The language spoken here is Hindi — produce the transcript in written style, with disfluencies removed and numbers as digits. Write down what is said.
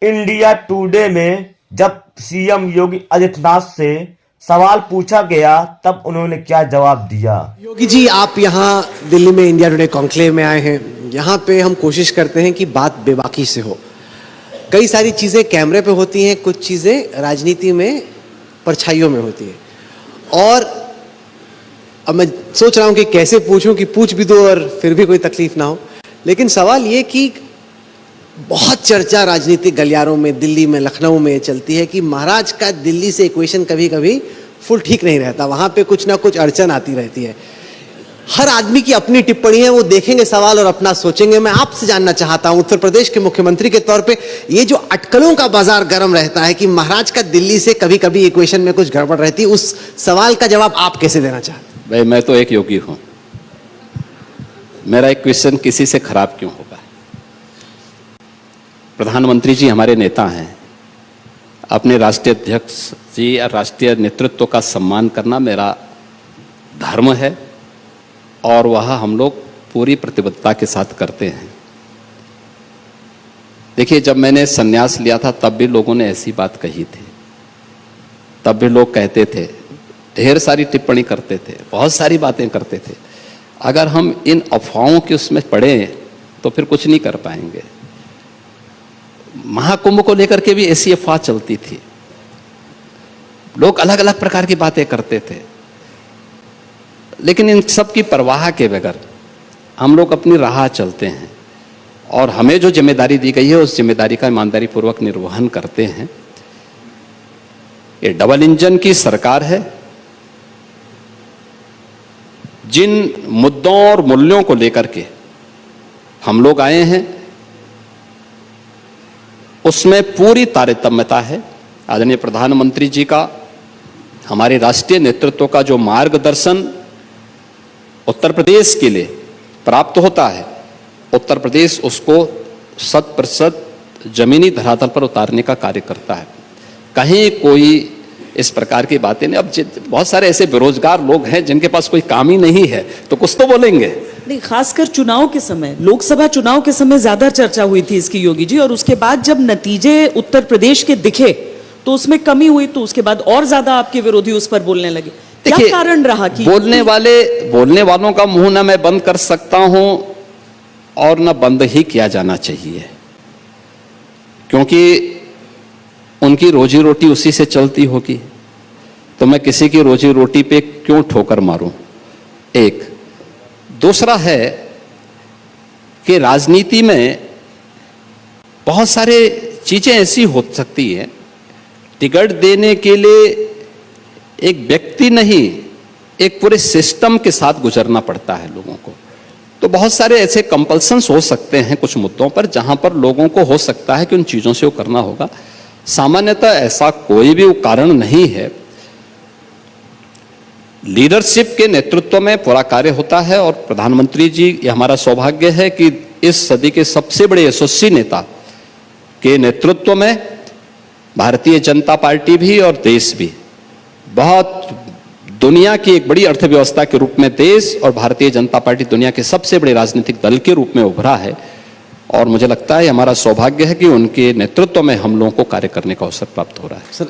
इंडिया टुडे में जब सीएम योगी आदित्यनाथ से सवाल पूछा गया तब उन्होंने क्या जवाब दिया। योगी जी, आप यहाँ दिल्ली में इंडिया टुडे कॉन्क्लेव में आए हैं। यहाँ पे हम कोशिश करते हैं कि बात बेबाकी से हो। कई सारी चीज़ें कैमरे पे होती हैं, कुछ चीज़ें राजनीति में परछाइयों में होती है। और अब मैं सोच रहा हूँ कि कैसे पूछूं कि पूछ भी दो और फिर भी कोई तकलीफ ना हो। लेकिन सवाल ये कि बहुत चर्चा राजनीतिक गलियारों में, दिल्ली में, लखनऊ में चलती है कि महाराज का दिल्ली से इक्वेशन कभी कभी फुल ठीक नहीं रहता, वहाँ पे कुछ ना कुछ अड़चन आती रहती है। हर आदमी की अपनी टिप्पणी है, वो देखेंगे सवाल और अपना सोचेंगे। मैं आपसे जानना चाहता हूं, उत्तर प्रदेश के मुख्यमंत्री के तौर पे, ये जो अटकलों का बाजार गर्म रहता है कि महाराज का दिल्ली से कभी कभी इक्वेशन में कुछ गड़बड़ रहती है, उस सवाल का जवाब आप कैसे देना चाहते हैं? भाई, मैं तो एक योगी हूं, मेरा इक्वेशन किसी से खराब क्यों होगा? प्रधानमंत्री जी हमारे नेता हैं, अपने राष्ट्रीय अध्यक्ष जी और राष्ट्रीय नेतृत्व का सम्मान करना मेरा धर्म है और वह हम लोग पूरी प्रतिबद्धता के साथ करते हैं। देखिए, जब मैंने संन्यास लिया था तब भी लोगों ने ऐसी बात कही थी, तब भी लोग कहते थे, ढेर सारी टिप्पणी करते थे, बहुत सारी बातें करते थे। अगर हम इन अफवाहों के उसमें पड़े तो फिर कुछ नहीं कर पाएंगे। महाकुंभ को लेकर के भी ऐसी अफवाह चलती थी, लोग अलग अलग प्रकार की बातें करते थे, लेकिन इन सब की परवाह के बगैर हम लोग अपनी राह चलते हैं और हमें जो जिम्मेदारी दी गई है उस जिम्मेदारी का ईमानदारी पूर्वक निर्वहन करते हैं। ये डबल इंजन की सरकार है। जिन मुद्दों और मूल्यों को लेकर के हम लोग आए हैं उसमें पूरी तारतम्यता है। आदरणीय प्रधानमंत्री जी का, हमारे राष्ट्रीय नेतृत्व का जो मार्गदर्शन उत्तर प्रदेश के लिए प्राप्त होता है, उत्तर प्रदेश उसको 100% जमीनी धरातल पर उतारने का कार्य करता है। कहीं कोई इस प्रकार की बातें नहीं। अब बहुत सारे ऐसे बेरोजगार लोग हैं जिनके पास कोई काम ही नहीं है, तो कुछ तो बोलेंगे। नहीं, खासकर चुनाव के समय, लोकसभा चुनाव के समय ज्यादा चर्चा हुई थी इसकी योगी जी, और उसके बाद जब नतीजे उत्तर प्रदेश के दिखे तो उसमें कमी हुई, तो उसके बाद और ज्यादा आपके विरोधी उस पर बोलने लगे। क्या कारण रहा कि बोलने वालों का मुंह ना मैं बंद कर सकता हूं और ना बंद ही किया जाना चाहिए, क्योंकि उनकी रोजी रोटी उसी से चलती होगी, तो मैं किसी की रोजी रोटी पे क्यों ठोकर मारूं? एक दूसरा है कि राजनीति में बहुत सारे चीजें ऐसी हो सकती हैं, टिकट देने के लिए एक व्यक्ति नहीं, एक पूरे सिस्टम के साथ गुजरना पड़ता है लोगों को। तो बहुत सारे ऐसे कंपल्सन्स हो सकते हैं कुछ मुद्दों पर, जहां पर लोगों को हो सकता है कि उन चीजों से वो करना होगा। सामान्यतः ऐसा कोई भी कारण नहीं है। लीडरशिप के नेतृत्व में पूरा कार्य होता है और प्रधानमंत्री जी, ये हमारा सौभाग्य है कि इस सदी के सबसे बड़े यशस्वी नेता के नेतृत्व में भारतीय जनता पार्टी भी और देश भी, बहुत दुनिया की एक बड़ी अर्थव्यवस्था के रूप में देश और भारतीय जनता पार्टी दुनिया के सबसे बड़े राजनीतिक दल के रूप में उभरा है। और मुझे लगता है हमारा सौभाग्य है कि उनके नेतृत्व में हम लोगों को कार्य करने का अवसर प्राप्त हो रहा है।